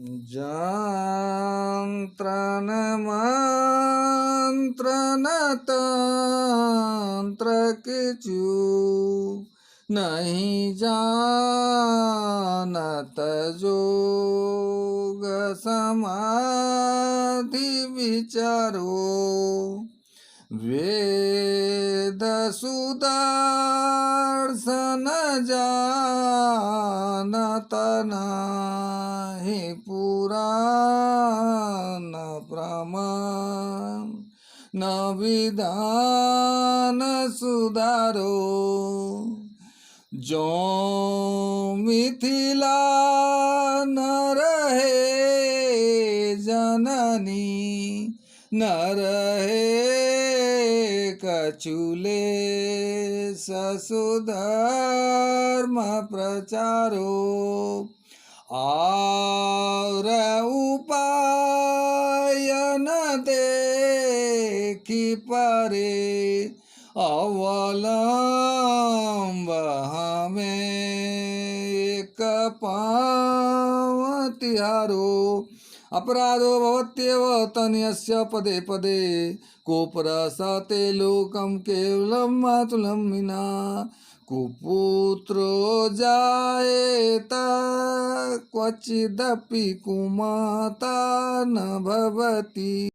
जंत्रन मंत्रन तंत्र किचु नहीं जानत जोग समाधि विचारो वेद सुदर्शन जानत नाही पुराण प्रमाण न विधान सुधारो जो मिथिला न रहे जननी न रहे कचुले ससुधर्म प्रचारो और उपाय न देखी परे अवलंब हमें एक पाँव तिहारो अपराधो भवत्येव तन्यस्य पदे पदे कोपरसते लोकं केवलं मातुलं विना कुपुत्रो जायेत क्वचिदपि कुमाता न भवति।